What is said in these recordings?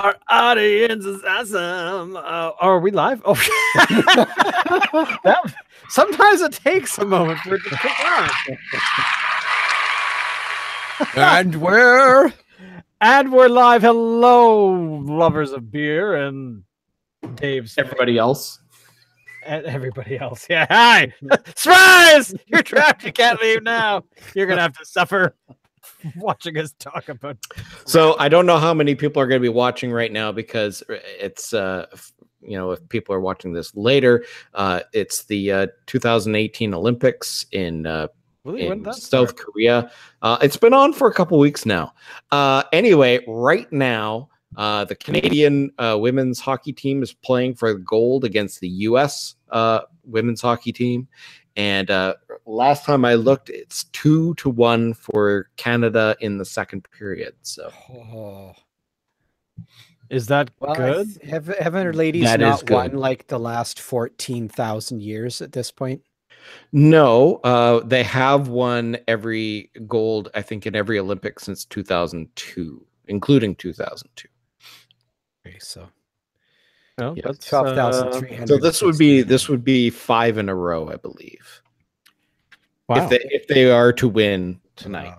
Our audience is awesome. Are we live? Oh, sometimes it takes a moment for it to kick on. And we're live. Hello, lovers of beer and Dave's everybody else. And everybody else. Yeah. Hi. Surprise! You're trapped. You can't leave now. You're gonna have to suffer watching us talk about. So I don't know how many people are going to be watching right now because it's if people are watching this later, it's the 2018 Olympics in South Korea. It's been on for a couple weeks now. Anyway, right now, the Canadian women's hockey team is playing for gold against the U.S. Women's hockey team. And last time I looked, it's 2-1 for Canada in the second period. So, is that good? Haven't our ladies not won like the last 14,000 years at this point? No, they have won every gold, I think, in every Olympic since 2002, including 2002. Okay, so. No, yeah. that's 12,300. So this would be 5 in a row, I believe. Wow. If they are to win tonight.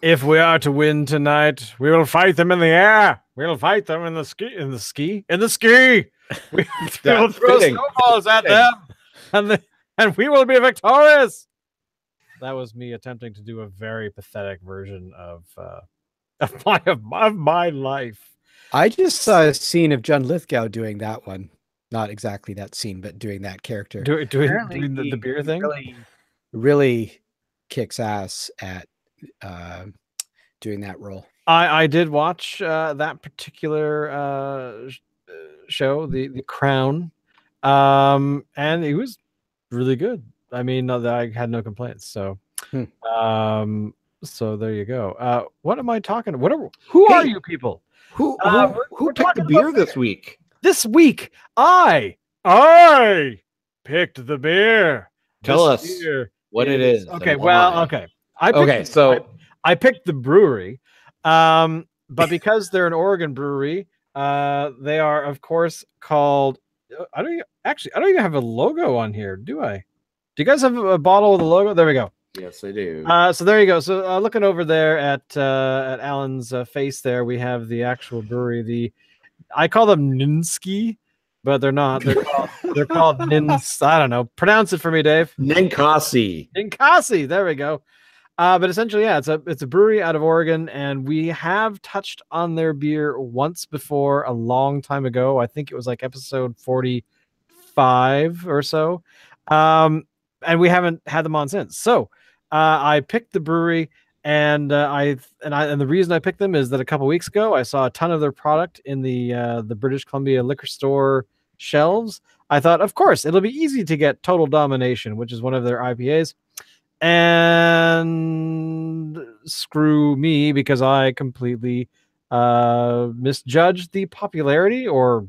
If we are to win tonight, we will fight them in the air. We'll fight them in the ski. We will throw snowballs at them, and we will be victorious. That was me attempting to do a very pathetic version of my life. I just saw a scene of John Lithgow doing that one. Not exactly that scene, but doing that character. Doing the beer thing? Really kicks ass at doing that role. I did watch that particular show, The Crown, and it was really good. I mean, I had no complaints. So, so there you go. What am I talking about? Who are you people? Who picked the beer this week? This week, I picked the beer. Tell us what it is. Okay, okay. I picked the brewery, but because they're an Oregon brewery, they are, of course, called. I don't even have a logo on here, do I? Do you guys have a bottle with a logo? There we go. Yes, I do. So there you go. So looking over there at Alan's face, there we have the actual brewery. I call them Ninkasi, but they're not. They're called Nins. I don't know. Pronounce it for me, Dave. Ninkasi. Ninkasi. There we go. But essentially, yeah, it's a brewery out of Oregon, and we have touched on their beer once before a long time ago. I think it was like episode 45 or so, and we haven't had them on since. So. I picked the brewery, and the reason I picked them is that a couple weeks ago I saw a ton of their product in the British Columbia liquor store shelves. I thought, of course, it'll be easy to get Total Domination, which is one of their IPAs, and screw me because I completely misjudged the popularity or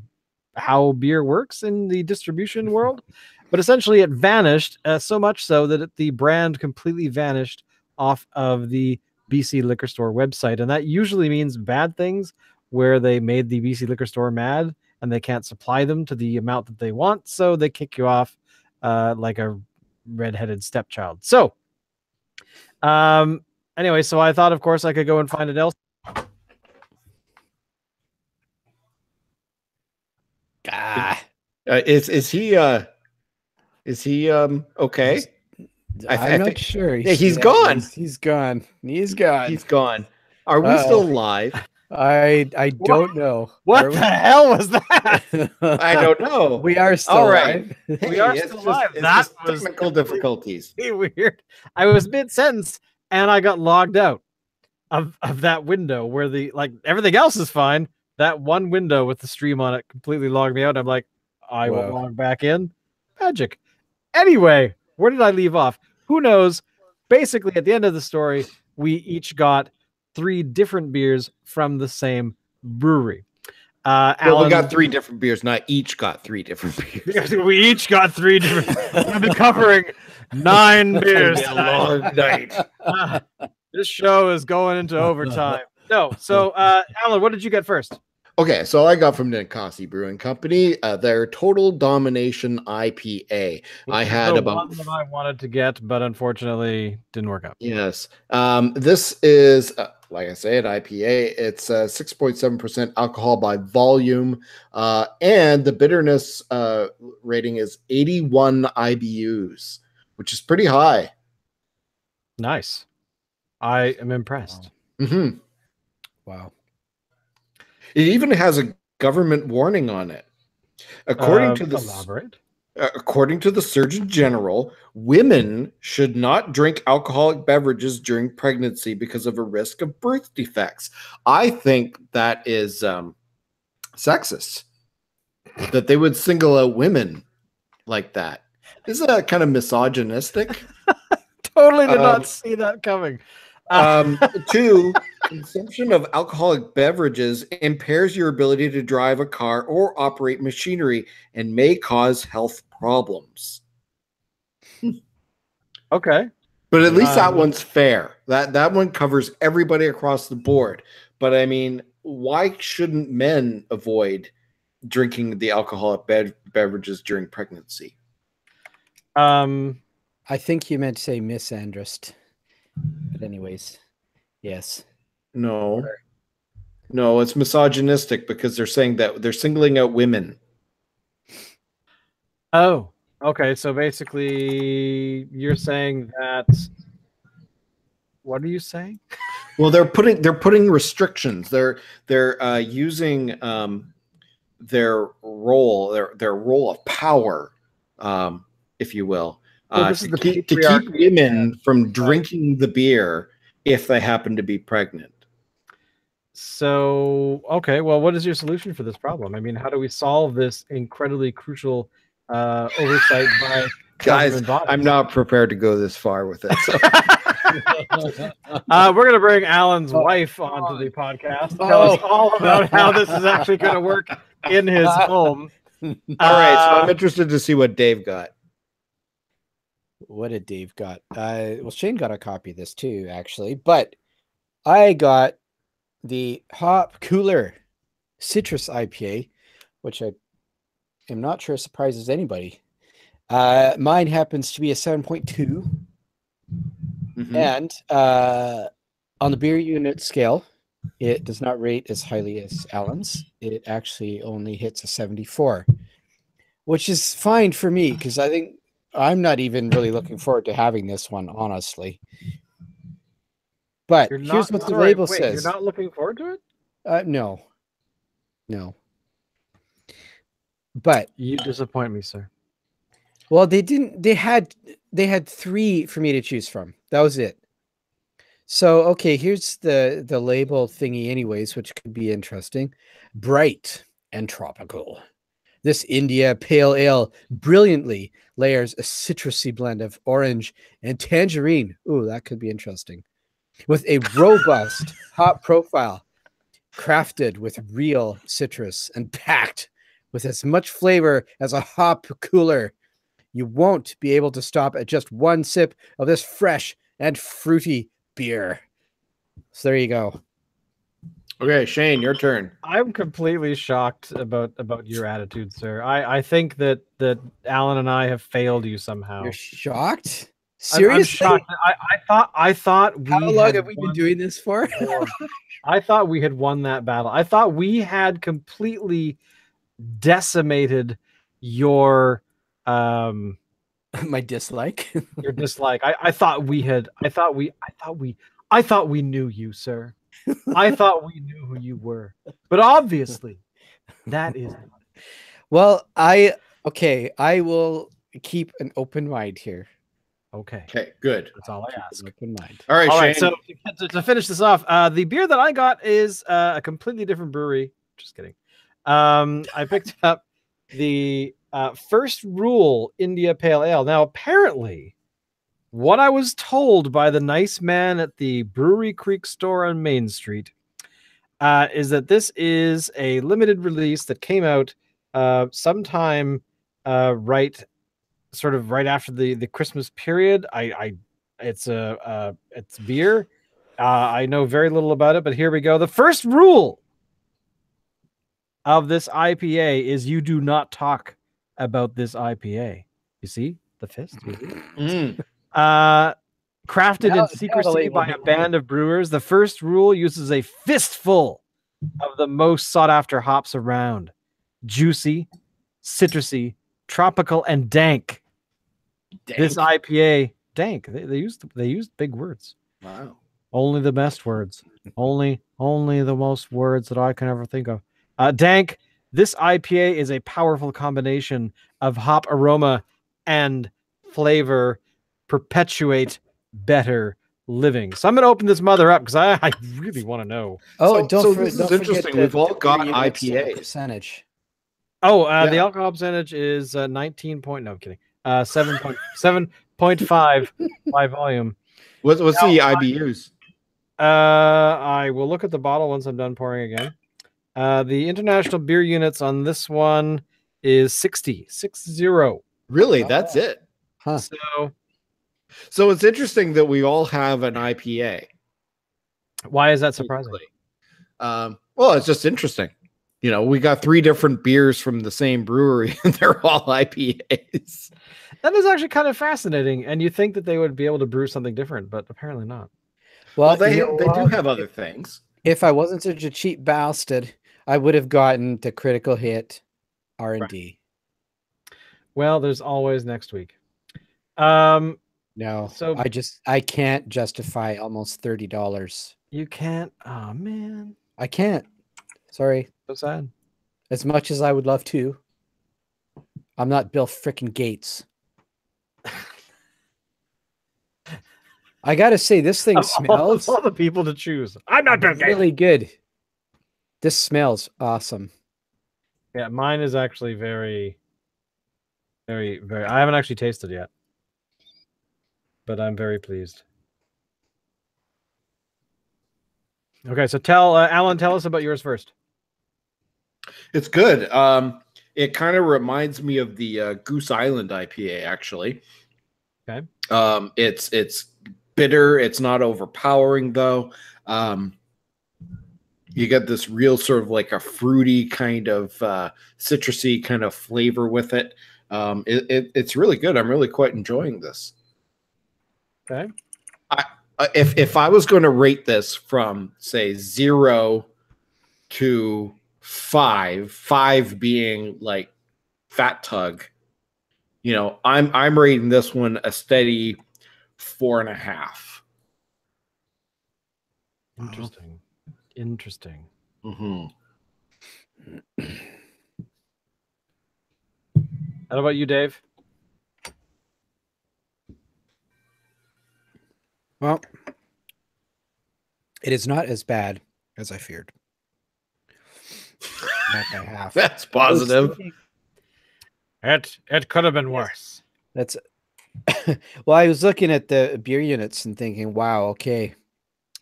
how beer works in the distribution world. But essentially, it vanished so much so that the brand completely vanished off of the BC Liquor Store website. And that usually means bad things, where they made the BC Liquor Store mad and they can't supply them to the amount that they want. So they kick you off like a redheaded stepchild. So anyway, so I thought, of course, I could go and find it else. Is he okay? I'm not sure. He's gone. He's gone. He's gone. He's gone. Are we still live? I don't know. What the hell was that? I don't know. We are still all right. live. We are still live. That was technical difficulties. Weird. I was mid-sentence and I got logged out of that window where everything else is fine. That one window with the stream on it completely logged me out. I'm like, I will log back in. Magic. Anyway, where did I leave off? Who knows? Basically, at the end of the story, we each got 3 different beers from the same brewery. Well, we got 3 different beers, not each got 3 different beers. We each got 3 different. We've been covering 9 beers. A long night. This show is going into overtime. No, so Alan, what did you get first? Okay, so I got from Ninkasi Brewing Company their Total Domination IPA. This I is had the about one that I wanted to get, but unfortunately didn't work out. yes. This is like I said, IPA. It's 6.7% alcohol by volume, and the bitterness rating is 81 IBUs, which is pretty high. Nice. I am impressed. Mm-hmm. Wow. It even has a government warning on it. According to the Elaborate. According to the Surgeon General, women should not drink alcoholic beverages during pregnancy because of a risk of birth defects. I think that is sexist, that they would single out women like that. Isn't that kind of misogynistic? Totally did not see that coming. Two, consumption of alcoholic beverages impairs your ability to drive a car or operate machinery and may cause health problems. Okay. But at least that one's fair. That one covers everybody across the board. But I mean, why shouldn't men avoid drinking the alcoholic beverages during pregnancy? I think you meant to say misandrist. But anyways, yes. No, it's misogynistic because they're saying that they're singling out women. Oh, okay. So basically, you're saying that. What are you saying? Well, they're putting restrictions. They're using their role of power, if you will, to keep women from drinking the beer if they happen to be pregnant. So, okay, well, what is your solution for this problem? I mean, how do we solve this incredibly crucial oversight by guys? bodies? I'm not prepared to go this far with it. So. We're going to bring Alan's wife onto the podcast. Tell us all about how this is actually going to work in his home. All right, so I'm interested to see what Dave got. What did Dave got? Well, Shane got a copy of this too, actually, but I got the Hop Cooler Citrus IPA, which I am not sure surprises anybody. Mine happens to be a 7.2. Mm-hmm. And on the beer unit scale, it does not rate as highly as Alan's. It actually only hits a 74, which is fine for me because I think I'm not even really looking forward to having this one, honestly. But here's what the label says. You're not looking forward to it? No. But you disappoint me, sir. Well, they didn't. They had 3 for me to choose from. That was it. So okay, here's the label thingy, anyways, which could be interesting. Bright and tropical. This India Pale Ale brilliantly layers a citrusy blend of orange and tangerine. Ooh, that could be interesting. With a robust hop profile, crafted with real citrus and packed with as much flavor as a hop cooler. You won't be able to stop at just one sip of this fresh and fruity beer. So there you go. Okay, Shane, your turn. I'm completely shocked about your attitude, sir. I think that Alan and I have failed you somehow. You're shocked? Seriously? I'm shocked. I thought we. How long have we been doing this for? I thought we had won that battle. I thought we had completely decimated your my dislike. Your dislike. I thought we knew you, sir. I thought we knew who you were. But obviously that is not. Well, I will keep an open mind here. Okay, good. That's all I ask. Open mind. All right, Shane. So to finish this off, the beer that I got is a completely different brewery. Just kidding. I picked up the First Rule India Pale Ale. Now, apparently, what I was told by the nice man at the Brewery Creek store on Main Street is that this is a limited release that came out sometime right after the Christmas period. It's beer. I know very little about it, but here we go. The First Rule of this IPA is you do not talk about this IPA. You see the fist? Crafted Now in the secrecy label by a hit me. band of brewers, the first rule uses a fistful of the most sought after hops around. Juicy, citrusy, tropical, and dank. This IPA, dank. They used big words. Wow. Only the best words. Only the most words that I can ever think of. Dank. This IPA is a powerful combination of hop aroma and flavor. Perpetuate better living. So I'm going to open this mother up because I really want to know. Oh, So don't this is forget interesting. We've all got beer units and the IPAs. percentage. Oh, Yeah. the alcohol percentage is 19 point. No, I'm kidding. 7.5 by volume. What's the IBUs? I will look at the bottle once I'm done pouring again. The international beer units on this one is 60. Really? That's it? Huh. So it's interesting that we all have an IPA. Why is that surprising? Well, it's just interesting. You know, we got 3 different beers from the same brewery, and they're all IPAs. That is actually kind of fascinating, and you think that they would be able to brew something different, but apparently not. Well, they do have other things. If I wasn't such a cheap bastard, I would have gotten the critical hit R&D. Well, there's always next week. No, So I can't justify almost $30. you can't. Oh man, I can't. Sorry. so sad. As much as I would love to, I'm not Bill frickin' Gates. I gotta say, this thing smells all the people to choose. I'm not Bill Gates. really good. This smells awesome. Yeah, mine is actually very, very, very. I haven't actually tasted yet, but I'm very pleased. Okay, so Alan, tell us about yours first. It's good. It kind of reminds me of the Goose Island IPA, actually. Okay. It's bitter. It's not overpowering, though. You get this real sort of like a fruity kind of citrusy kind of flavor with it. It's really good. I'm really quite enjoying this. Okay. If I was going to rate this from, say, 0 to 5 being like fat tug, you know, I'm rating this one a steady 4.5. Interesting. Interesting. Mm-hmm. How about you, Dave? Well, it is not as bad as I feared. Not by half. That's positive. It could have been worse. That's well, I was looking at the beer units and thinking, wow, okay,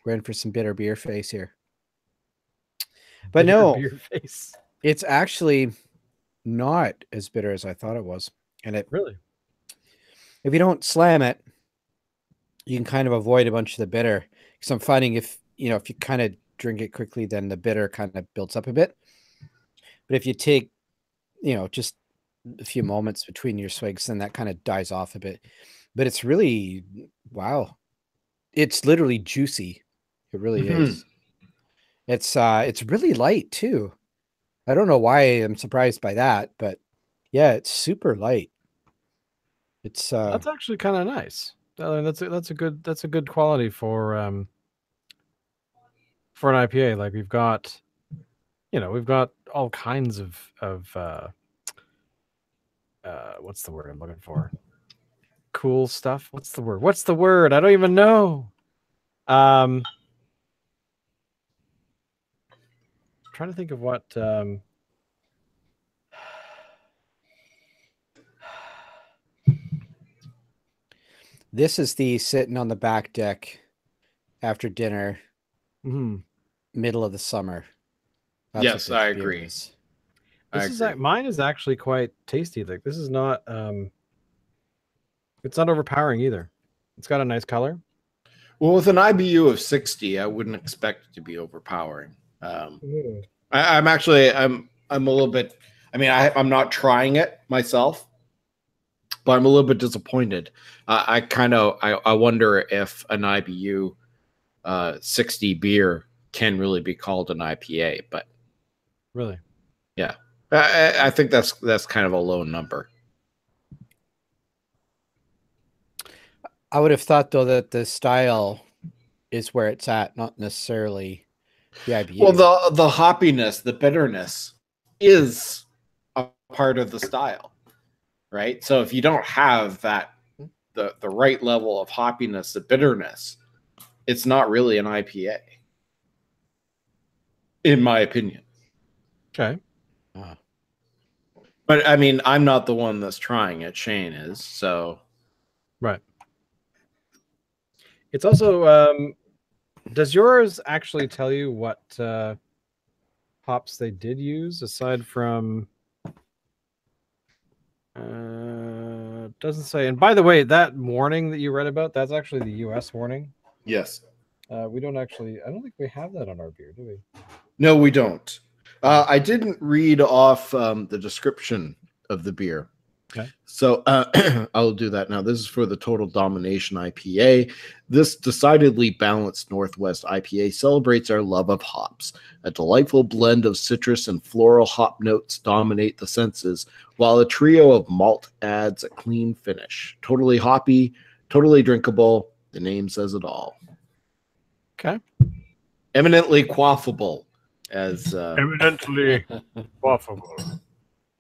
we're in for some bitter beer face here. But Bitter no, beer face. it's actually not as bitter as I thought it was. And it Really? if you don't slam it, you can kind of avoid a bunch of the bitter. Because I'm finding if you kind of drink it quickly, then the bitter kind of builds up a bit. But if you take, just a few moments between your swigs, then that kind of dies off a bit. But it's really, wow. It's literally juicy. It really is. It's really light too. I don't know why I'm surprised by that, but yeah, it's super light. It's that's actually kind of nice. I mean, that's a good quality for an IPA. Like we've got all kinds of what's the word I'm looking for? Cool stuff. What's the word? I don't even know. Trying to think of what this is the sitting on the back deck after dinner, middle of the summer. That's yes, I agree. Mine is actually quite tasty. Like this is not it's not overpowering either. It's got a nice color. Well, with an IBU of 60, I wouldn't expect it to be overpowering. I'm I'm a little bit. I mean, I'm not trying it myself, but I'm a little bit disappointed. I wonder if an IBU 60 beer can really be called an IPA, but Really? yeah, I think that's kind of a low number. I would have thought though that the style is where it's at, not necessarily the IBU. Well, the hoppiness, the bitterness is a part of the style, right? So if you don't have that the right level of hoppiness, the bitterness, it's not really an IPA, in my opinion. Okay. But I mean, I'm not the one that's trying it. Shane is, so right. It's also does yours actually tell you what hops they did use aside from doesn't say. And by the way, that warning that you read about, that's actually the US warning. yes. We don't actually, I don't think we have that on our beer, do we? No, we don't. I didn't read off the description of the beer. Okay. So I'll do that now. This is for the Total Domination IPA. This decidedly balanced Northwest IPA celebrates our love of hops. A delightful blend of citrus and floral hop notes dominate the senses, while a trio of malt adds a clean finish. Totally hoppy, totally drinkable. The name says it all. Okay. Eminently quaffable. As eminently quaffable.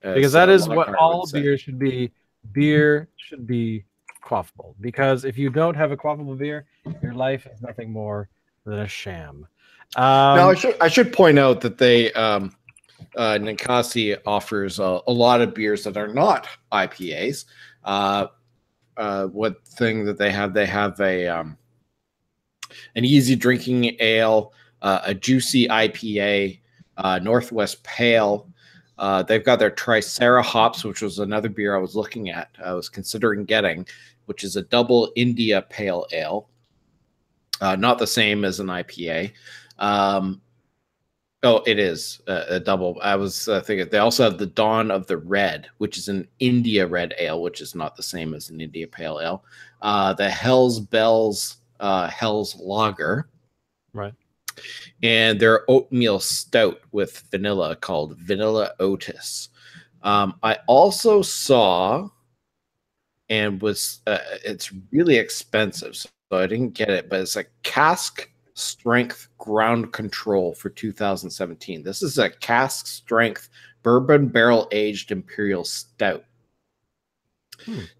Because that is what all beer should be. Beer should be quaffable. Because if you don't have a quaffable beer, your life is nothing more than a sham. Now, I should point out that they Ninkasi offers a lot of beers that are not IPAs. What thing that they have? They have an easy drinking ale, a juicy IPA, Northwest Pale. They've got their Tricera hops, which was another beer I was looking at. I was considering getting, which is a double India Pale Ale. Not the same as an IPA. Oh, it is a double. I was thinking they also have the Dawn of the Red, which is an India Red Ale, which is not the same as an India Pale Ale. The Hell's Bells Hell's Lager. Right. And their oatmeal stout with vanilla called Vanilla Otis. I also saw, and was it's really expensive, so I didn't get it, but it's a cask strength ground control for 2017. This is a cask strength bourbon barrel aged imperial stout.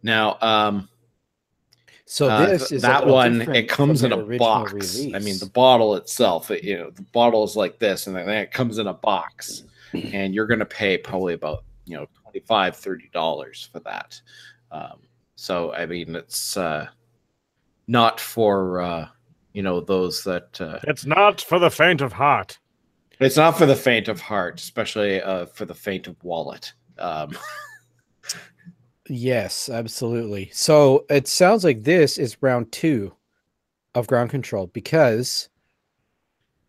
Now, so this is that one. It comes in a box. Release. I mean, the bottle itself. The bottle is like this, and then it comes in a box, and you're going to pay probably about $25-$30 for that. So I mean, it's not for those that. It's not for the faint of heart. It's not for the faint of heart, especially for the faint of wallet. Yes, absolutely. So it sounds like this is round 2 of ground control, because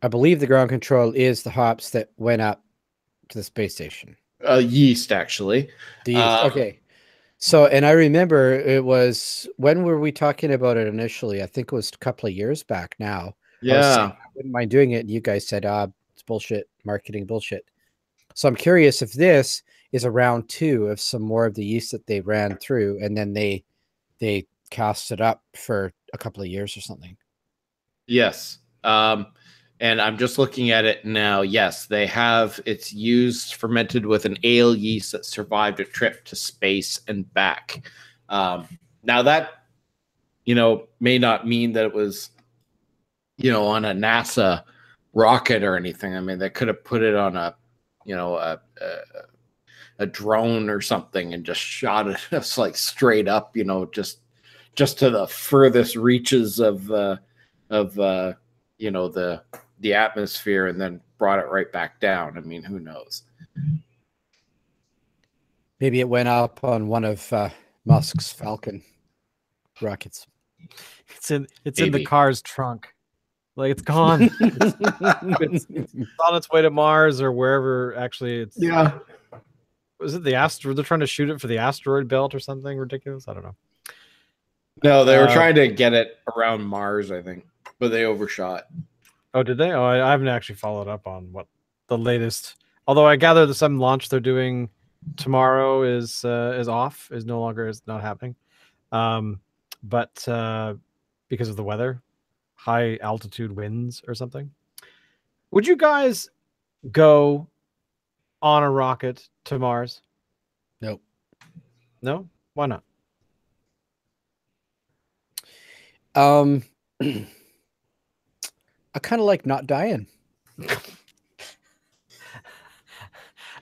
I believe the ground control is the hops that went up to the space station. Yeast, actually. The yeast. Okay. So, and I remember it was, when were we talking about it initially? I think it was a couple of years back now. Yeah. I wouldn't mind doing it. And you guys said, it's bullshit, marketing bullshit. So I'm curious if this is a round 2 of some more of the yeast that they ran through, and then they cast it up for a couple of years or something. Yes. And I'm just looking at it now. Yes, they have. It's used fermented with an ale yeast that survived a trip to space and back. Now that, may not mean that it was, on a NASA rocket or anything. I mean, they could have put it on a drone or something and just shot it just like straight up, just to the furthest reaches of the atmosphere, and then brought it right back down. I mean, who knows? Maybe it went up on one of Musk's Falcon rockets. It's in the car's trunk. Like it's gone. It's on its way to Mars or wherever. Actually, it's Yeah. Was it the asteroid? They're trying to shoot it for the asteroid belt or something ridiculous. I don't know. No, they were trying to get it around Mars, I think, but they overshot. Oh, did they? Oh, I haven't actually followed up on what the latest. Although I gather the some launch they're doing tomorrow is off, is no longer is not happening. But because of the weather, high altitude winds or something. Would you guys go on a rocket to Mars? Nope. No? Why not? I kind of like not dying.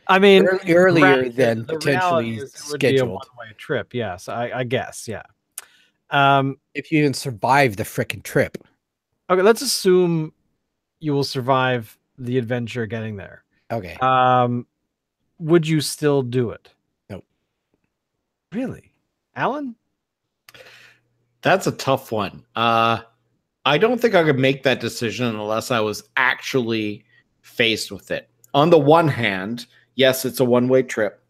I mean, earlier than the potentially is it would be a scheduled. one-way trip. Yes, I guess. Yeah. If you even survive the frickin' trip. Okay, let's assume you will survive the adventure getting there. Okay. Would you still do it? Nope. Really? Alan? That's a tough one. I don't think I could make that decision unless I was actually faced with it. On the one hand, yes, it's a one-way trip.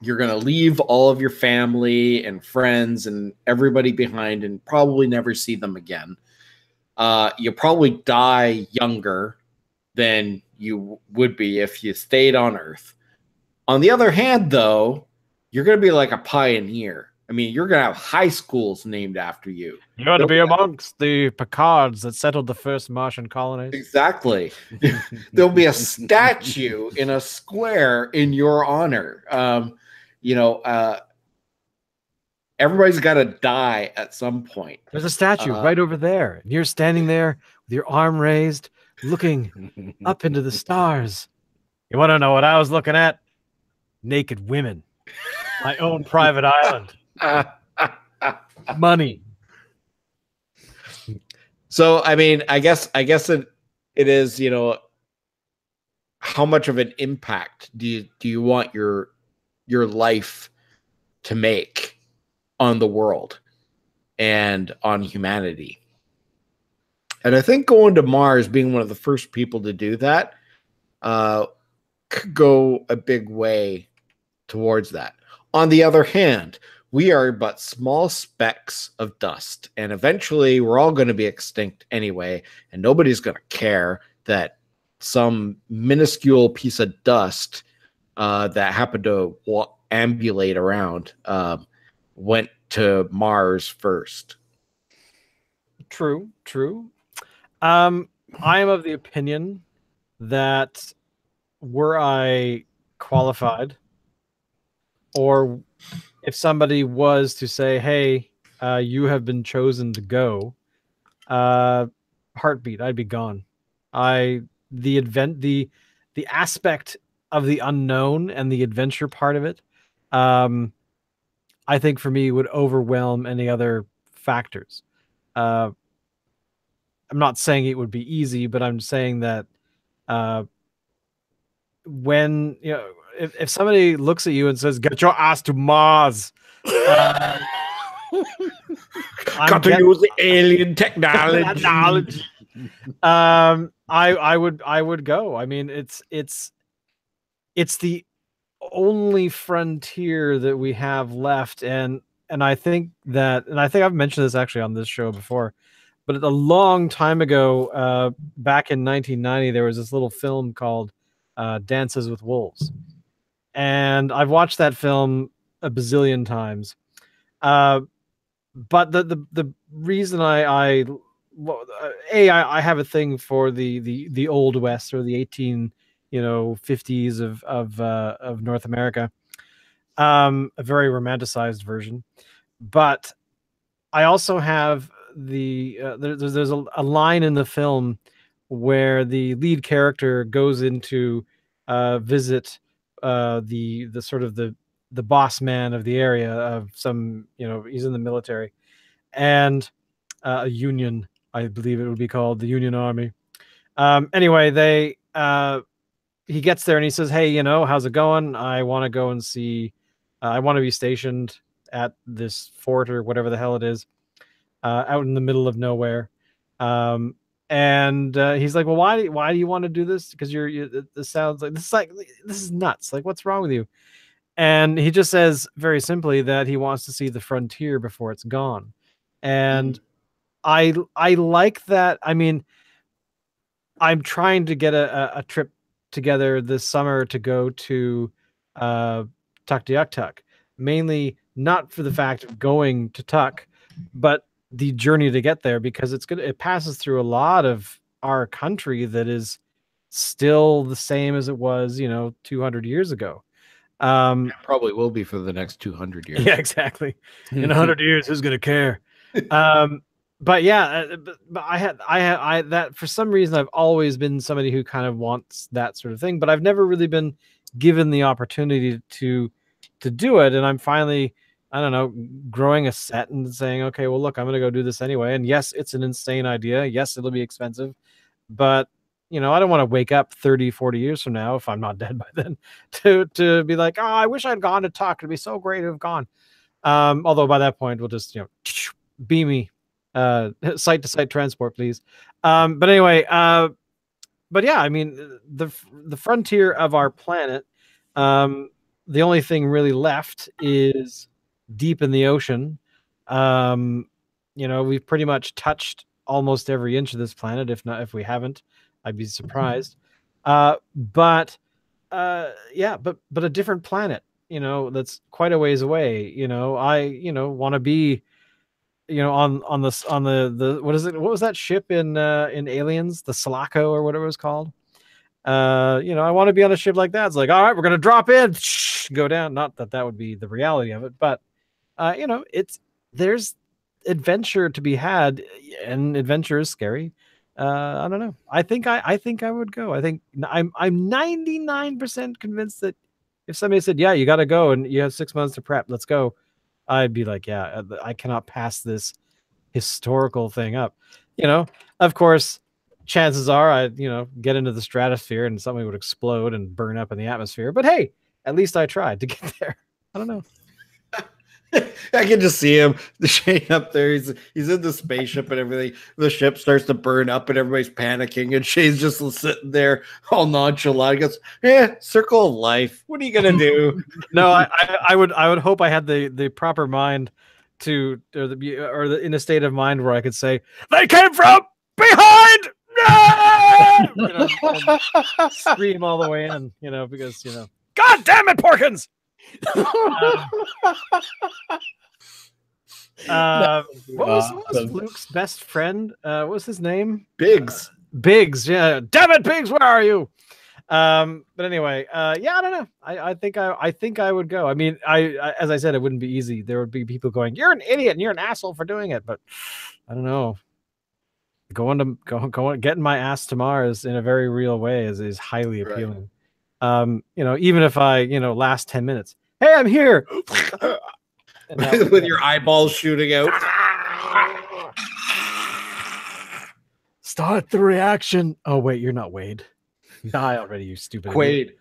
You're going to leave all of your family and friends and everybody behind and probably never see them again. You'll probably die younger than you would be if you stayed on Earth. On the other hand, though, you're going to be like a pioneer. I mean, you're going to have high schools named after you. You're going to be amongst the Picards that settled the first Martian colonies. Exactly. There'll be a statue in a square in your honor. Everybody's got to die at some point. There's a statue right over there. And you're standing there with your arm raised, looking up into the stars. You want to know what I was looking at? Naked women. My own private island. Money. So, I mean, I guess it is, how much of an impact do you want your life to make on the world and on humanity? And I think going to Mars, being one of the first people to do that, could go a big way towards that. On the other hand, we are but small specks of dust, and eventually we're all going to be extinct anyway, and nobody's going to care that some minuscule piece of dust that happened to ambulate around went to Mars first. True. I am of the opinion that were I qualified, or if somebody was to say, hey, you have been chosen to go, heartbeat, I'd be gone. The aspect of the unknown and the adventure part of it, I think for me would overwhelm any other factors. I'm not saying it would be easy, but I'm saying that when if somebody looks at you and says, "Get your ass to Mars," got to use the alien technology. I would go. I mean, it's the only frontier that we have left, and I think I've mentioned this actually on this show before, but a long time ago, back in 1990, there was this little film called Dances with Wolves, and I've watched that film a bazillion times. But the reason I have a thing for the old West, or the 1850s of North America, a very romanticized version. But I also have there's a line in the film where the lead character goes into visit the sort of the boss man of the area of some, he's in the military, and a union, I believe it would be called the Union Army. Anyway, he gets there and he says, hey, how's it going? I want to go and see, I want to be stationed at this fort or whatever the hell it is, out in the middle of nowhere. And he's like, well, why do you want to do this? Because this sounds like this is nuts. Like, what's wrong with you? And he just says very simply that he wants to see the frontier before it's gone. And I like that. I mean, I'm trying to get a trip together this summer to go to Tuktoyaktuk, mainly not for the fact of going to Tuk, but the journey to get there, because it passes through a lot of our country that is still the same as it was, 200 years ago. Probably will be for the next 200 years. Yeah, exactly. In 100 years, who's gonna care? But yeah, but I that for some reason I've always been somebody who kind of wants that sort of thing, but I've never really been given the opportunity to do it. And I'm finally, I don't know, growing a set and saying, okay, well, look, I'm gonna go do this anyway. And yes, it's an insane idea. Yes, it'll be expensive, but I don't want to wake up 30, 40 years from now, if I'm not dead by then, to be like, oh, I wish I'd gone to Tuck. It'd be so great to have gone. Although by that point, we'll just, beam me, site to site transport, please. But anyway, but yeah, I mean, the frontier of our planet, the only thing really left is deep in the ocean. We've pretty much touched almost every inch of this planet. If we haven't, I'd be surprised. But a different planet, that's quite a ways away. I want to be, on the what is it? What was that ship in Aliens, the Sulaco or whatever it was called? I want to be on a ship like that. It's like, all right, we're gonna drop in, go down. Not that would be the reality of it, but there's adventure to be had, and adventure is scary. I don't know. I think I would go. I think I'm 99% convinced that if somebody said, yeah, you got to go and you have 6 months to prep, let's go, I'd be like, yeah, I cannot pass this historical thing up. Of course, chances are I, get into the stratosphere and something would explode and burn up in the atmosphere. But hey, at least I tried to get there. I don't know. I can just see him, the Shane up there. He's in the spaceship and everything. The ship starts to burn up and everybody's panicking, and Shane's just sitting there all nonchalant. He goes, "Yeah, circle of life. What are you gonna do?" No, I would hope I had the proper mind in a state of mind where I could say, "They came from behind." No! Scream all the way in, because God damn it, Porkins. What was Luke's best friend? What was his name? Biggs. Biggs, yeah. Damn it, Biggs, where are you? But anyway, yeah, I don't know. I think I would go. I mean, as I said, it wouldn't be easy. There would be people going, "You're an idiot and you're an asshole for doing it." But I don't know. Going getting my ass to Mars in a very real way is highly appealing. Right. Even if I, last 10 minutes. Hey, I'm here. With your eyeballs shooting out. Start the reaction. Oh, wait, you're not Wade. Die already, you stupid Quaid.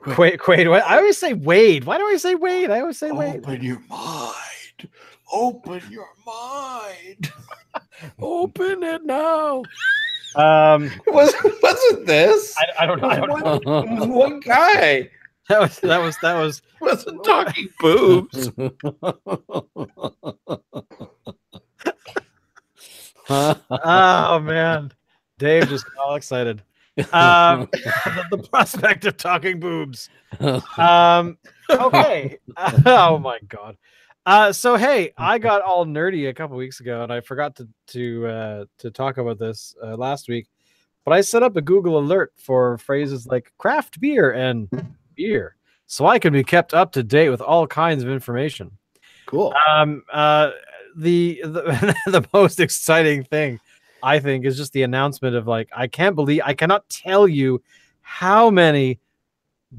Quaid. I always say Wade. Why do I say Wade? I always say Wade. Open your mind. Open your mind. Open it now. Wasn't this? I don't know. What guy? That was wasn't talking boobs. Oh man, Dave just got all excited. The prospect of talking boobs. Okay. Oh my god. So hey, I got all nerdy a couple weeks ago, and I forgot to talk about this last week. But I set up a Google alert for phrases like craft beer and beer, so I can be kept up to date with all kinds of information. Cool. The most exciting thing, I think, is just the announcement of like, I cannot tell you how many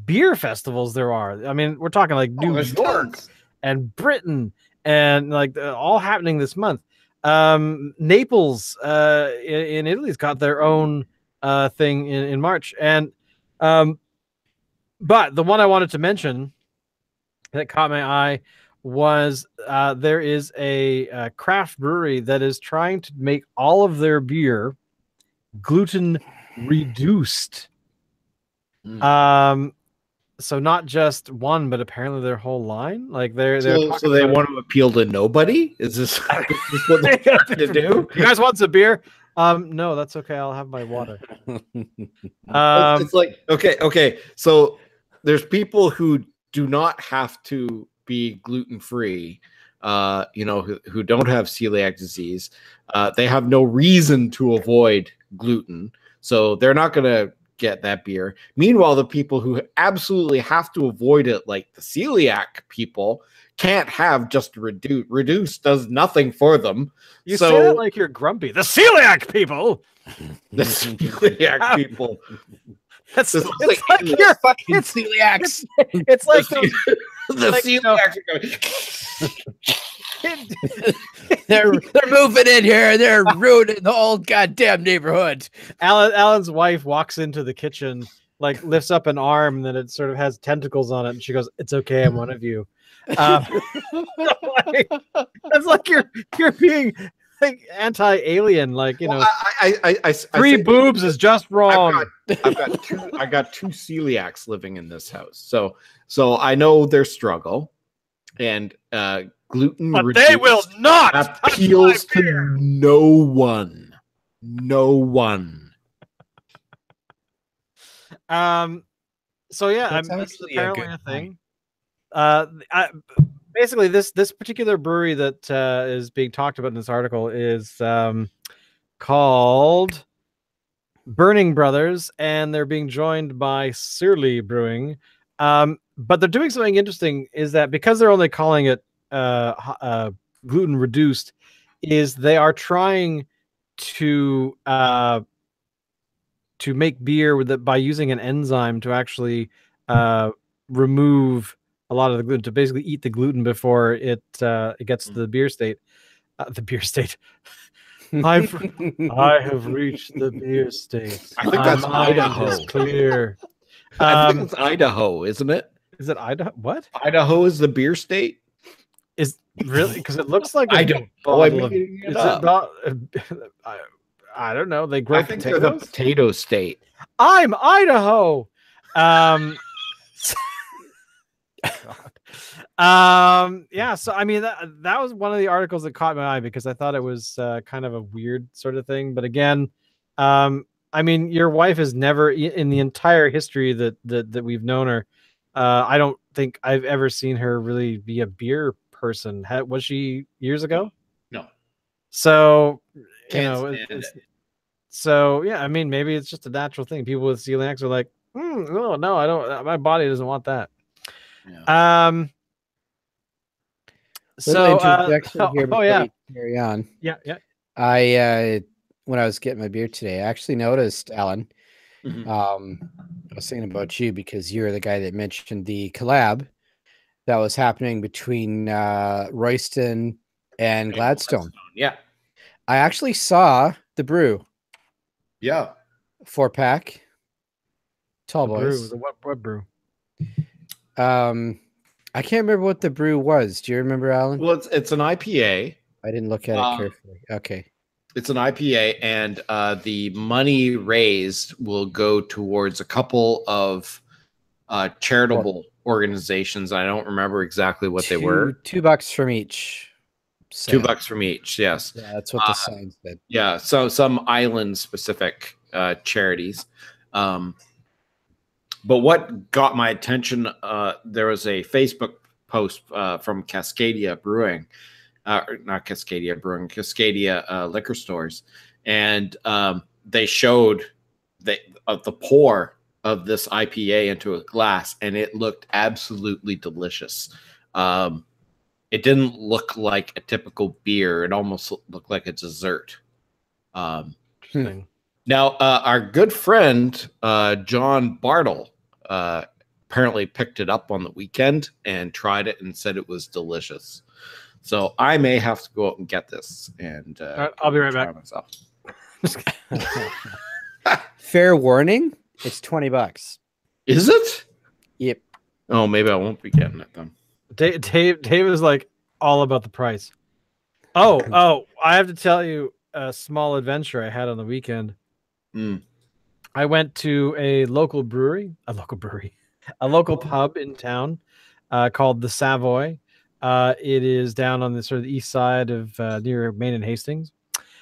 beer festivals there are. I mean, we're talking like New York and Britain, and like all happening this month. Naples in Italy's got their own thing in March, and but the one I wanted to mention that caught my eye was there is a craft brewery that is trying to make all of their beer gluten reduced. Mm. So not just one, but apparently their whole line. Like they're So talking they about- want to appeal to nobody? Is this what they're trying to do? You guys want some beer? No, that's okay. I'll have my water. It's like okay. So there's people who do not have to be gluten free. Who don't have celiac disease. They have no reason to avoid gluten, so they're not going to get that beer. Meanwhile, the people who absolutely have to avoid it, like the celiac people, can't have just reduce. Reduce does nothing for them. You say that like you're grumpy. The celiac people. The celiac people. It's like you're fucking celiacs. It's like the celiacs are going. they're moving in here. They're ruining the whole goddamn neighborhood. Alan's wife walks into the kitchen, like lifts up an arm, and then it sort of has tentacles on it, and she goes, "It's okay, I'm one of you." That's like you're being like anti-alien, like I three boobs is just wrong. I got two celiacs living in this house, so I know their struggle, and gluten, but they will not appeals to no one. So yeah, That's this is actually apparently a a good thing. Basically, this particular brewery that is being talked about in this article is called Burning Brothers, and they're being joined by Surly Brewing. But they're doing something interesting, is that because they're only calling it gluten reduced, is they are trying to make beer with it by using an enzyme to actually remove a lot of the gluten, to basically eat the gluten before it gets to the beer state. The beer state. I have reached the beer state. I think that's Idaho. Is clear. I think it's Idaho, isn't it? Is it Idaho? What? Idaho is the beer state? Is really, because it looks like I don't know. I don't know. They grow I think they're the potatoes. potato state. I'm Idaho. Yeah, so I mean that was one of the articles that caught my eye because I thought it was kind of a weird sort of thing. But again, I mean, your wife has never, in the entire history that we've known her, I don't think I've ever seen her really be a beer person. Was she years ago? No. So Can't so yeah, I mean, maybe it's just a natural thing. People with celiacs are like, no, I don't. My body doesn't want that. Yeah. So here yeah, carry on. Yeah. I when I was getting my beer today, I actually noticed, Alan. Mm-hmm. I was thinking about you because you're the guy that mentioned the collab that was happening between Royston and Gladstone. Yeah, I actually saw the brew. Yeah, 4-pack. Tall boys. Brew. What brew? I can't remember what the brew was. Do you remember, Alan? Well, it's an IPA. I didn't look at it carefully. Okay. It's an IPA, and the money raised will go towards a couple of charitable organizations. I don't remember exactly what they were. $2 from each. So. $2 from each, yes. Yeah, that's what the sign said. Yeah, so some island-specific charities. But what got my attention, there was a Facebook post from Cascadia Brewing, not Cascadia Brewing, Cascadia liquor stores, and they showed the pour of this IPA into a glass, and it looked absolutely delicious. It didn't look like a typical beer; it almost looked like a dessert. Interesting. Now, our good friend John Bartle apparently picked it up on the weekend and tried it and said it was delicious. So I may have to go out and get this. And right, I'll be right back. Myself. Fair warning, it's $20. Is it? Yep. Oh, maybe I won't be getting it then. Dave is like all about the price. Oh, I have to tell you a small adventure I had on the weekend. Mm. I went to a local pub in town called the Savoy. It is down on the sort of the east side of near Main and Hastings.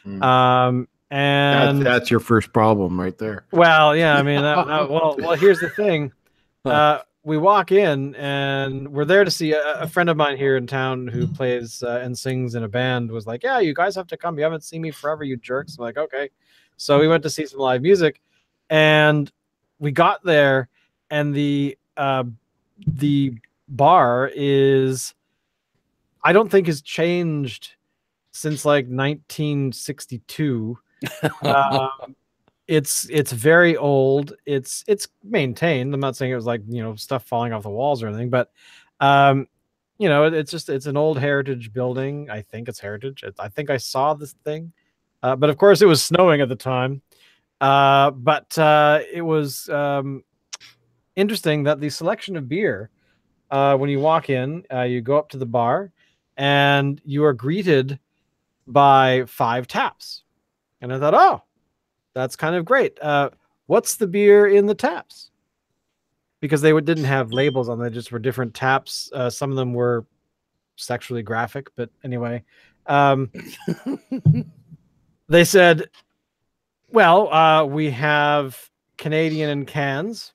And That's your first problem right there. well, yeah, I mean, well, here's the thing. We walk in and we're there to see a friend of mine here in town who plays and sings in a band was like, yeah, you guys have to come. You haven't seen me forever, you jerks. I'm like, okay. So we went to see some live music and we got there and the bar is, I don't think has changed since like 1962. It's very old. It's maintained. I'm not saying it was like, stuff falling off the walls or anything, but it's an old heritage building. I think it's heritage. I think I saw this thing, but of course it was snowing at the time. But it was interesting that the selection of beer, when you walk in, you go up to the bar, and you are greeted by 5 taps, and I thought, oh, that's kind of great. What's the beer in the taps? Because they didn't have labels on them, they just were different taps. Some of them were sexually graphic, but anyway, they said, well, we have Canadian in cans.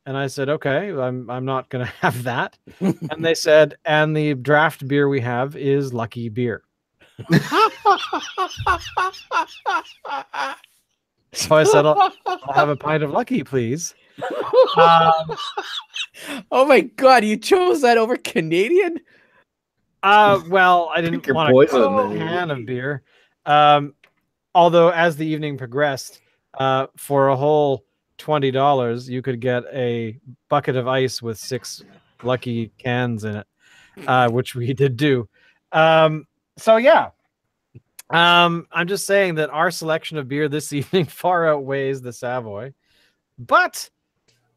And I said, okay, I'm not going to have that. And they said, and the draft beer we have is Lucky Beer. So I said, I'll have a pint of Lucky, please. Oh my God, you chose that over Canadian? Well, I didn't want a can of beer. Although as the evening progressed, for a whole $20, you could get a bucket of ice with 6 Lucky cans in it, which we did do. So yeah, I'm just saying that our selection of beer this evening far outweighs the Savoy, but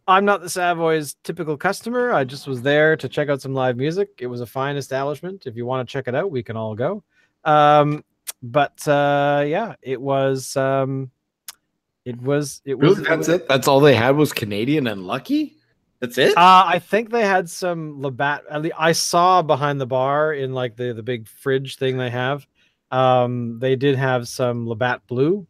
I'm not the Savoy's typical customer. I just was there to check out some live music. It was a fine establishment. If you want to check it out, we can all go. But yeah, it was Really? That's it? That's all they had was Canadian and Lucky? That's it? I think they had some Labatt. I saw behind the bar in like the big fridge thing they have. They did have some Labatt Blue.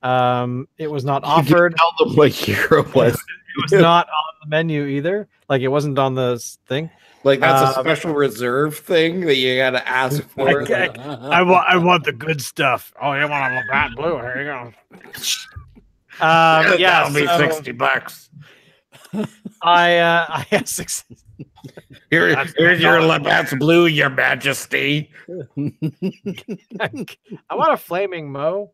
It was not offered. Tell them what year it was. It was not on the menu either. Like it wasn't on the thing. Like that's a special reserve thing that you got to ask for. I want the good stuff. Oh, you want a Labatt Blue? Here you go. That'll be $60. I have 6. Here's your Labatt's Blue, Your Majesty. I want a flaming Mo.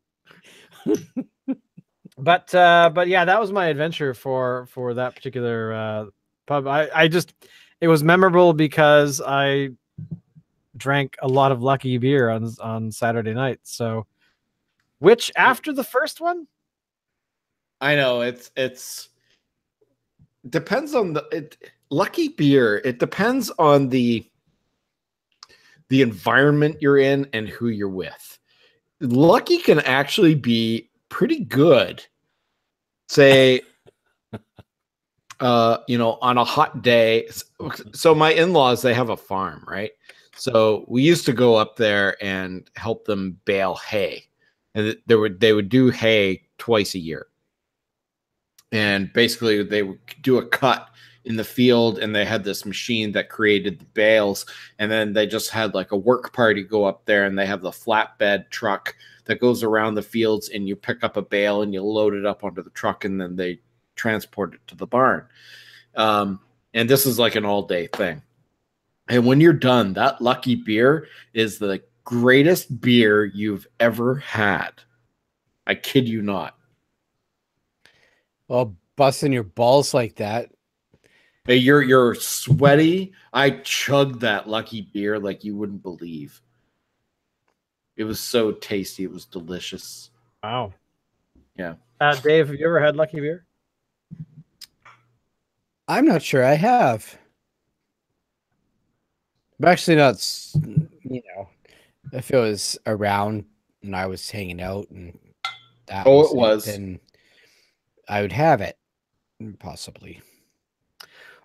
But yeah, that was my adventure for that particular pub. It was memorable because I drank a lot of Lucky beer on Saturday night. So, which after the first one, I know it's depends on Lucky beer. It depends on the environment you're in and who you're with. Lucky can actually be pretty good. Say, on a hot day. So my in-laws, they have a farm, right? So we used to go up there and help them bale hay, and they would do hay twice a year. And basically, they would do a cut in the field, and they had this machine that created the bales. And then they just had like a work party go up there, and they have the flatbed truck that goes around the fields, and you pick up a bale and you load it up onto the truck, and then they transport it to the barn. And this is like an all-day thing. And when you're done, that Lucky beer is the greatest beer you've ever had. I kid you not. Well, busting your balls like that. Hey, you're sweaty. I chugged that Lucky beer like you wouldn't believe. It was so tasty. It was delicious. Wow. Yeah. Dave, have you ever had Lucky beer? I'm not sure I have. I'm actually not, if it was around and I was hanging out and that Oh, was it was. then I would have it, possibly.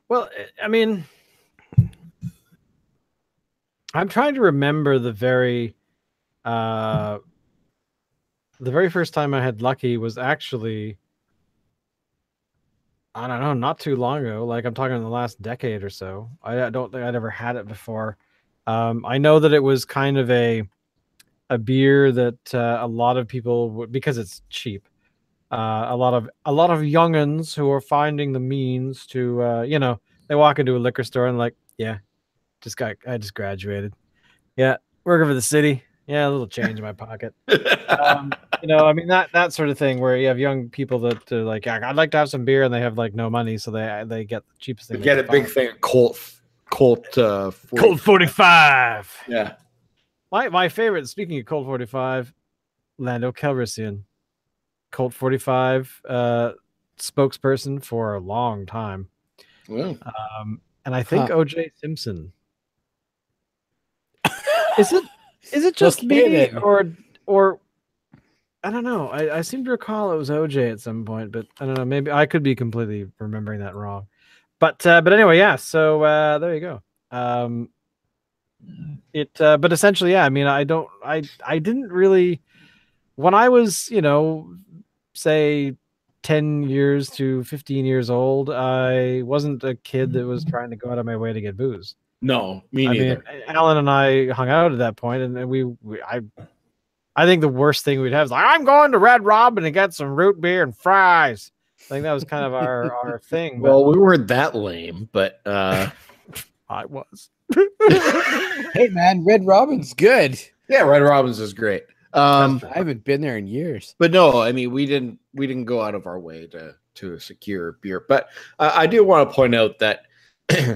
Well, I mean, I'm trying to remember the very first time I had Lucky was actually, I don't know, not too long ago. Like I'm talking in the last decade or so. I don't think I'd ever had it before. I know that it was kind of a beer that a lot of people would, because it's cheap. A lot of youngins who are finding the means to they walk into a liquor store and like, yeah, I just graduated. Yeah, working for the city. Yeah, a little change in my pocket. I mean that sort of thing where you have young people that are like, yeah, I'd like to have some beer, and they have like no money, so they get the cheapest thing. Get a big thing, Colt 45. Yeah. My favorite, speaking of Colt 45, Lando Calrissian, Colt 45 spokesperson for a long time. Well, And I think OJ Simpson. Is it just me or I don't know. I seem to recall it was OJ at some point, but I don't know. Maybe I could be completely remembering that wrong. But anyway, yeah. So there you go. But essentially, yeah. I mean, I didn't really, when I was, say 10 years to 15 years old, I wasn't a kid that was trying to go out of my way to get booze. no, me I neither. mean, Alan and I hung out at that point, and I think the worst thing we'd have is like, I'm going to Red Robin and get some root beer and fries. I think that was kind of our thing. Well, we weren't that lame, but I was. Hey man, Red Robin's good. Yeah, Red Robin's is great. I haven't been there in years. But no, I mean we didn't go out of our way to secure beer. But I do want to point out that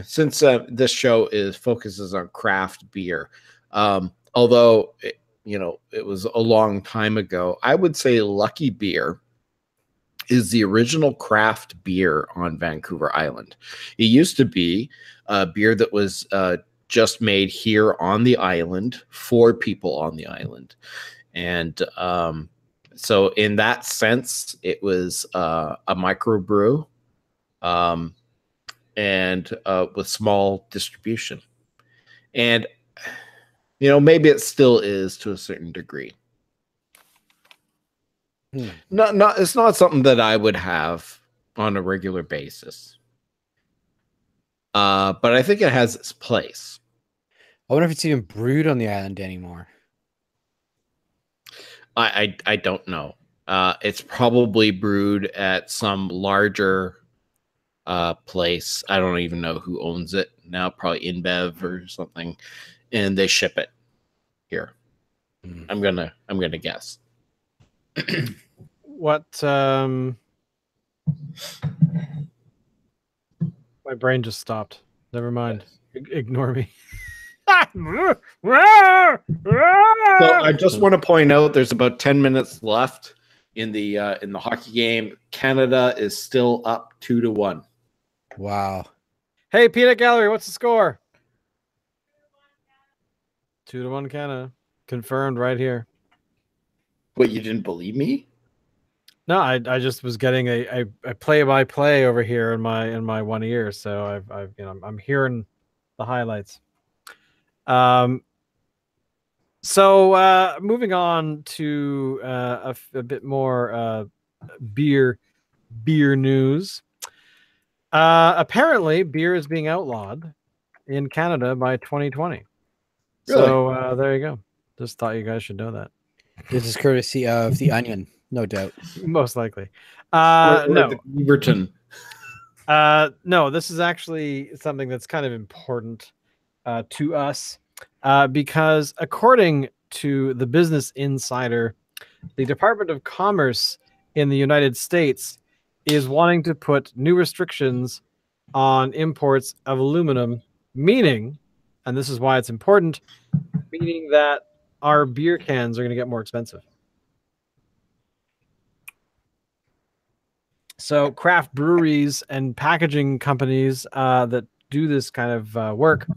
since this show focuses on craft beer, although it was a long time ago, I would say Lucky Beer is the original craft beer on Vancouver Island. It used to be a beer that was just made here on the island for people on the island. And so in that sense, it was a microbrew and with small distribution. And, maybe it still is to a certain degree. It's not something that I would have on a regular basis. But I think it has its place. I wonder if it's even brewed on the island anymore. I don't know. It's probably brewed at some larger place. I don't even know who owns it now. Probably InBev or something, and they ship it here. I'm gonna guess. What? My brain just stopped. Never mind. Ignore me. So I just want to point out there's about 10 minutes left in the hockey game. Canada is still up 2-1. Wow. Hey, Peanut Gallery, what's the score? 2-1 Canada. Confirmed right here. What, you didn't believe me? No, I just was getting a play-by-play over here in my one ear, so I'm hearing the highlights. So moving on to a bit more beer news. Apparently, beer is being outlawed in Canada by 2020. Really? So there you go. Just thought you guys should know that. This is courtesy of The Onion, no doubt. Most likely. No. Beaverton. No, this is actually something that's kind of important to us because according to the Business Insider, the Department of Commerce in the United States is wanting to put new restrictions on imports of aluminum, meaning, and this is why it's important, meaning that our beer cans are going to get more expensive. So craft breweries and packaging companies that do this kind of work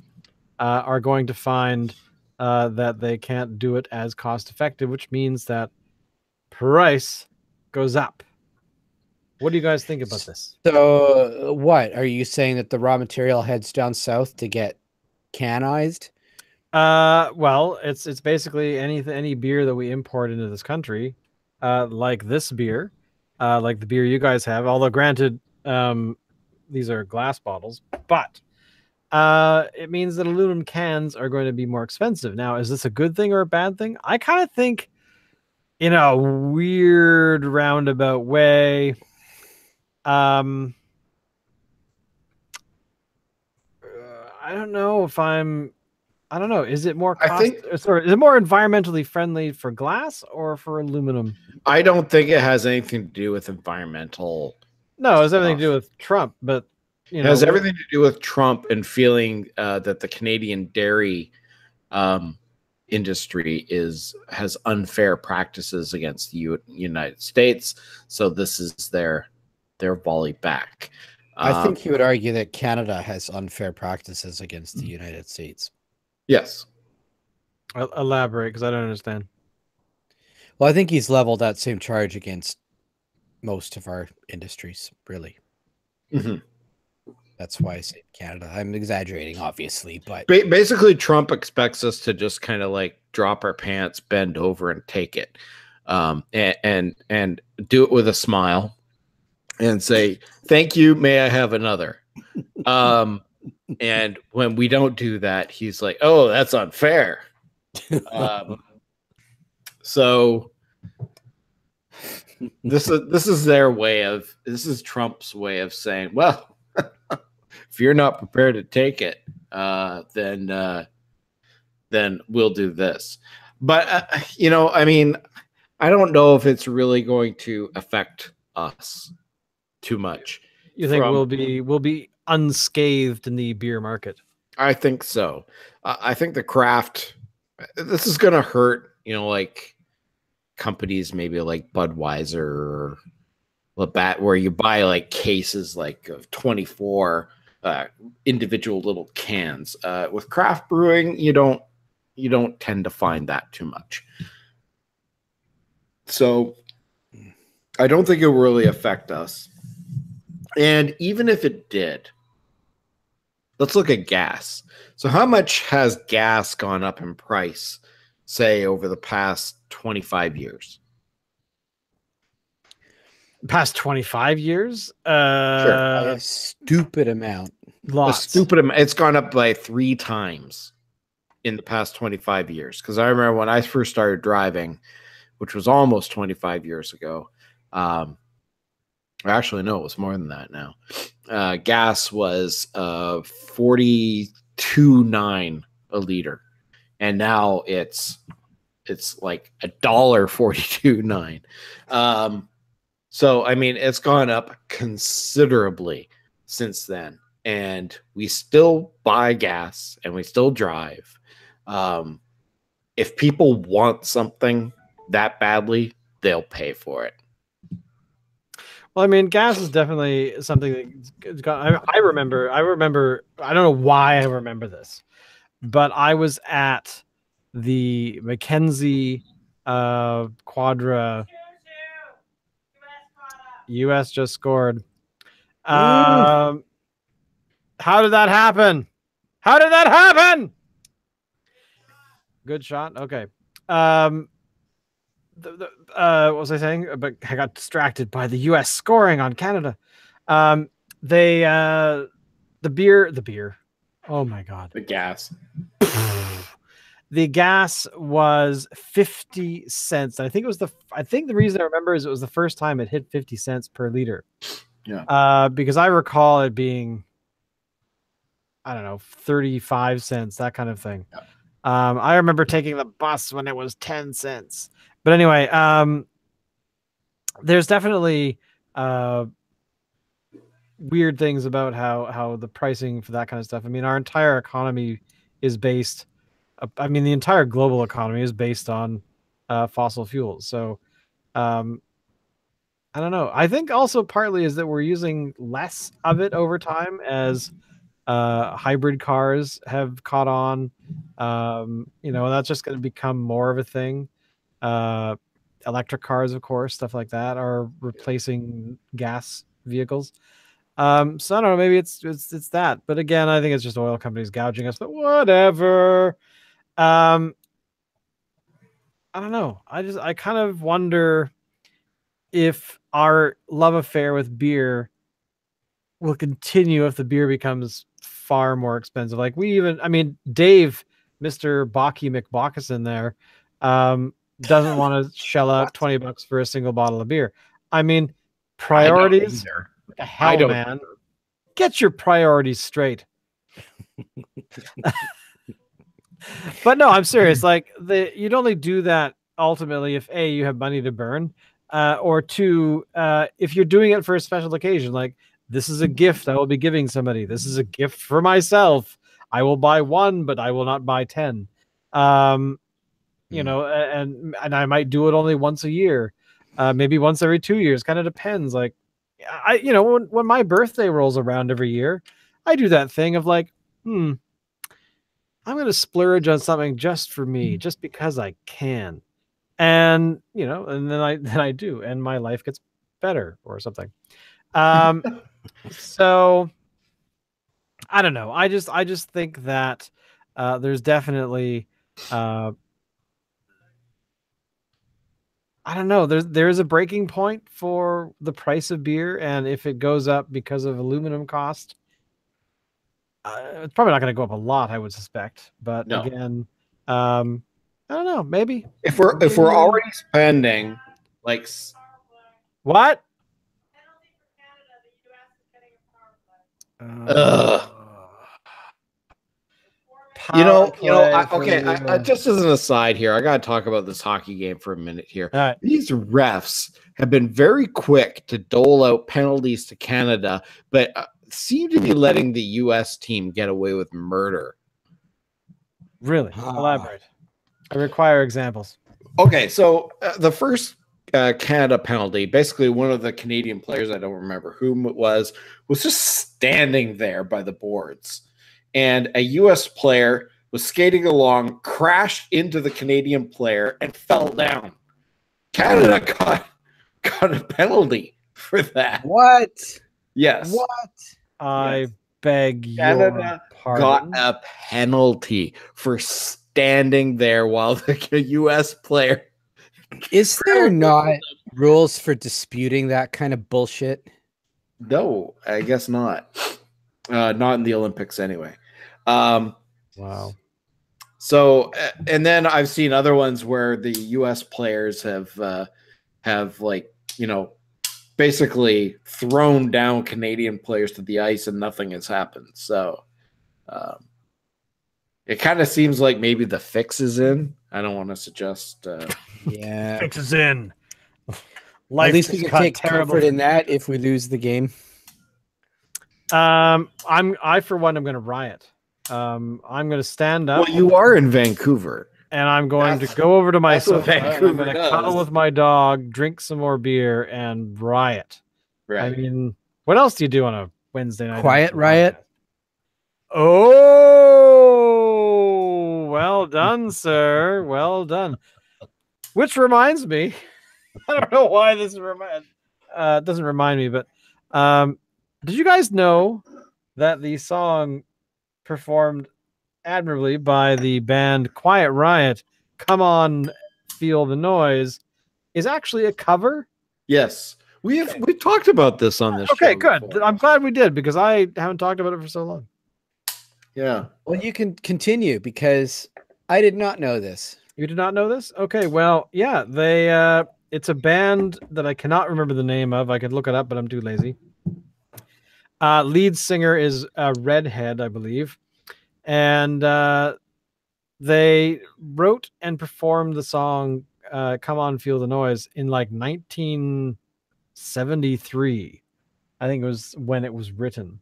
are going to find that they can't do it as cost effective, which means that price goes up. What do you guys think about this? So, what are you saying that the raw material heads down south to get canized? Well, it's basically any beer that we import into this country, like this beer, like the beer you guys have. Although granted, these are glass bottles, but it means that aluminum cans are going to be more expensive. Now, is this a good thing or a bad thing? I kind of think, in a weird roundabout way, I don't know if I don't know. Is it more cost? Sorry, is it more environmentally friendly for glass or for aluminum? I don't think it has anything to do with environmental. No, it has everything to do with Trump, but it has everything to do with Trump and feeling that the Canadian dairy industry has unfair practices against the United States. So this is their volley back. I think he would argue that Canada has unfair practices against the United States. Yes. Elaborate, because I don't understand. Well, I think he's leveled that same charge against most of our industries, really. Mm-hmm. That's why I say Canada. I'm exaggerating, obviously, but basically Trump expects us to just kind of like drop our pants, bend over, and take it, and do it with a smile, and say, "Thank you. May I have another?" And when we don't do that, he's like, "Oh, that's unfair." So this is Trump's way of saying, well, if you're not prepared to take it, then we'll do this. But I mean, I don't know if it's really going to affect us too much. You think we'll be unscathed in the beer market? I think so. I think the craft, this is going to hurt, like companies maybe like Budweiser or Labatt, where you buy like cases like of 24 individual little cans. With craft brewing, you don't tend to find that too much. So I don't think it will really affect us. And even if it did, let's look at gas. So how much has gas gone up in price, say, over the past 25 years? Past 25 years? Sure. A stupid amount. Lots. A stupid amount. It's gone up by 3 times in the past 25 years. Because I remember when I first started driving, which was almost 25 years ago. Actually, no, it was more than that now. Gas was $42.9 a liter, and now it's like $1.42.9. So I mean, it's gone up considerably since then, and we still buy gas and we still drive. If people want something that badly, they'll pay for it. Well, I mean, gas is definitely something that I remember. I don't know why I remember this, but I was at the Mackenzie Quadra. US just scored. How did that happen? How did that happen? Good shot. Okay. What was I saying? But I got distracted by the U.S. scoring on Canada. The beer. Oh my God. The gas. The gas was 50 cents. I think the reason I remember is it was the first time it hit 50 cents per liter. Yeah. Because I recall it being, I don't know, 35 cents, that kind of thing. Yeah. I remember taking the bus when it was 10 cents. But anyway, there's definitely weird things about how the pricing for that kind of stuff. I mean, our entire economy is based. I mean, the entire global economy is based on fossil fuels. So, I don't know. I think also partly is that we're using less of it over time as hybrid cars have caught on. That's just going to become more of a thing. electric cars, of course, stuff like that are replacing gas vehicles. So I don't know, maybe it's that. But again, I think it's just oil companies gouging us, but whatever. I don't know. I kind of wonder if our love affair with beer will continue if the beer becomes far more expensive. Like Dave, Mr. Baki McBaucus there, doesn't want to shell out $20 for a single bottle of beer. I mean, priorities. What the hell, man? Get your priorities straight. But no, I'm serious. Like you'd only do that ultimately if A, you have money to burn, or two, if you're doing it for a special occasion, like this is a gift I will be giving somebody. This is a gift for myself. I will buy one, but I will not buy 10. You know, and I might do it only once a year, maybe once every 2 years. Kind of depends. Like, when my birthday rolls around every year, I do that thing of like, I'm going to splurge on something just for me, just because I can. And, and then I do, and my life gets better or something. So I don't know. I just think that there's definitely I don't know. There's a breaking point for the price of beer, and if it goes up because of aluminum cost, it's probably not going to go up a lot, I would suspect. But again, I don't know. Maybe if we're already spending like what? Just as an aside here, I got to talk about this hockey game for a minute here. Right. These refs have been very quick to dole out penalties to Canada, but seem to be letting the U.S. team get away with murder. Really? Elaborate. I require examples. Okay, so the first Canada penalty, basically one of the Canadian players, I don't remember whom it was just standing there by the boards. And a U.S. player was skating along, crashed into the Canadian player, and fell down. Canada got a penalty for that. What? Yes. What? I beg Canada your pardon. Got a penalty for standing there while the U.S. player. Is there not rules for disputing that kind of bullshit? No, I guess not. Not in the Olympics anyway. Wow. So, and then I've seen other ones where the U.S. players have like, basically thrown down Canadian players to the ice and nothing has happened. So, it kind of seems like maybe the fix is in. I don't want to suggest. Yeah, fix is in. At least we can take comfort in that if we lose the game. I for one, I'm going to riot. I'm going to stand up. Well, you are in Vancouver. And I'm going to go over to my sofa. I'm going to does. cuddle with my dog, drink some more beer, and riot. Right. I mean, what else do you do on a Wednesday night? Quiet riot? Oh, well done, sir. Well done. Which reminds me, I don't know why this doesn't remind me, but did you guys know that the song performed admirably by the band Quiet Riot, Come On Feel the Noise, is actually a cover? Yes. We talked about this on this show. Okay, good. Before. I'm glad we did because I haven't talked about it for so long. Yeah. Well, you can continue because I did not know this. You did not know this? Okay, well, yeah, they it's a band that I cannot remember the name of. I could look it up, but I'm too lazy. Lead singer is Redhead, I believe. And they wrote and performed the song Come On Feel the Noise in like 1973. I think it was when it was written.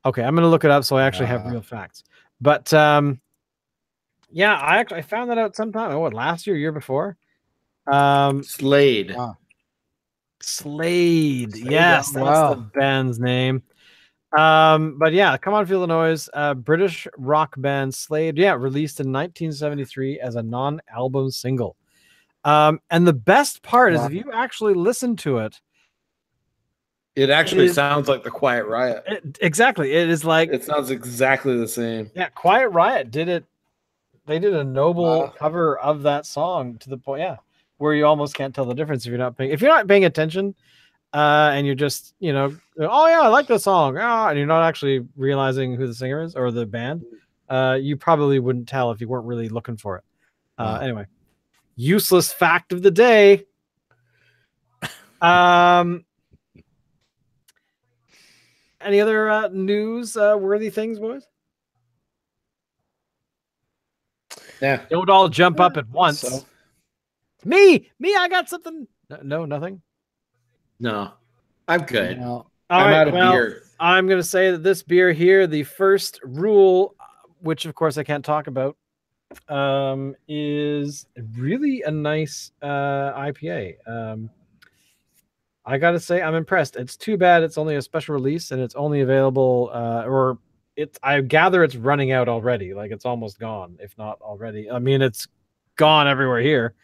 Okay, I'm going to look it up so I actually have real facts. But yeah, I found that out sometime. Oh, what, last year before? Slade. Slade. Yes, that's the band's name. But yeah, Come On Feel the Noise, British rock band Slade, released in 1973 as a non-album single. And the best part is Wow. if you actually listen to it, It actually is- sounds like the Quiet Riot. exactly. It is like, It sounds exactly the same. yeah, Quiet Riot did it. They did a noble Wow. cover of that song to the point, yeah, where you almost can't tell the difference if you're not paying attention, and you're just, you know, oh yeah, I like the song, and you're not actually realizing who the singer is or the band. You probably wouldn't tell if you weren't really looking for it. Wow. Anyway, useless fact of the day. Any other news worthy things, boys? Yeah. Don't all jump up at once. So, Me, I got something. No, nothing. No, I'm good. now, I'm out of beer. I'm going to say that this beer here, the first rule, which of course I can't talk about, is really a nice IPA. I got to say, I'm impressed. It's too bad it's only a special release and it's only available, I gather it's running out already. Like it's almost gone, if not already. I mean, it's gone everywhere here.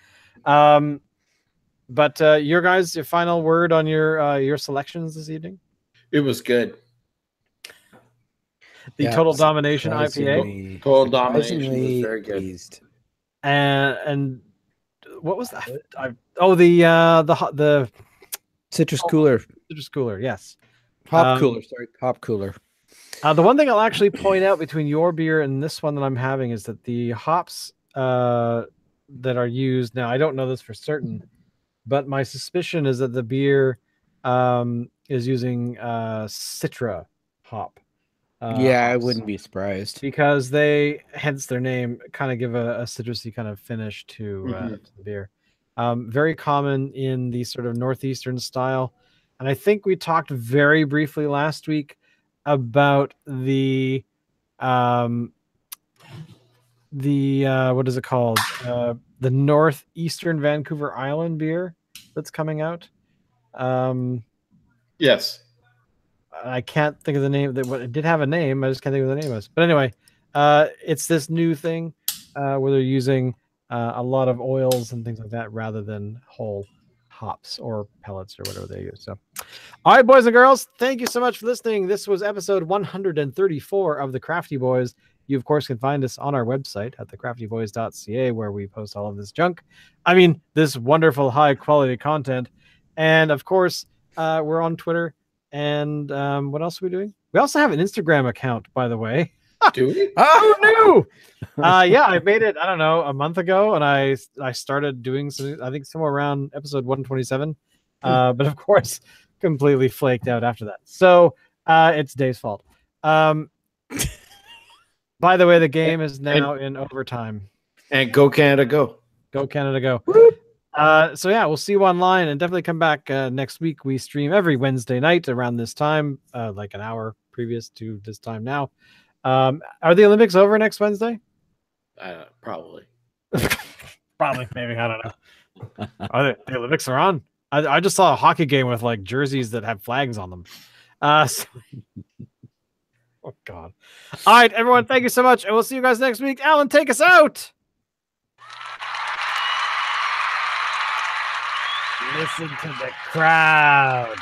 But your final word on your selections this evening? It was good. The Total Domination IPA. Total Domination was surprisingly very good. pleased. And what was that? The Citrus cooler. citrus cooler. Yes. Hop cooler. Sorry, hop cooler. The one thing I'll actually point out between your beer and this one that I'm having is that the hops that are used now, I don't know this for certain, but my suspicion is that the beer is using Citra hop. Yeah, I wouldn't be surprised. Because they, hence their name, kind of give a citrusy kind of finish to the beer. Very common in the sort of northeastern style. And I think we talked very briefly last week about the what is it called? The northeastern Vancouver Island beer that's coming out. Yes. I can't think of the name. It did have a name. I just can't think of what the name was. But anyway, it's this new thing where they're using a lot of oils and things like that rather than whole hops or pellets or whatever they use. So, all right, boys and girls, thank you so much for listening. This was episode 134 of the Crafty Boys. You, of course, can find us on our website at thecraftyboys.ca, where we post all of this junk. I mean, this wonderful high-quality content. And, of course, we're on Twitter. And what else are we doing? We also have an Instagram account, by the way. Do we? Who knew? Yeah, I made it, I don't know, a month ago, and I started doing some, I think somewhere around episode 127. But of course, completely flaked out after that. So it's Dave's fault. By the way, the game is now in overtime. And go Canada, go. Go Canada, go. So yeah, we'll see you online, and definitely come back next week. We stream every Wednesday night around this time, like an hour previous to this time now. Are the Olympics over next Wednesday? Probably. Probably, maybe, I don't know. The Olympics are on. I just saw a hockey game with like jerseys that have flags on them. Oh God! All right, everyone, thank you so much, and we'll see you guys next week. Alan, take us out. Listen to the crowd.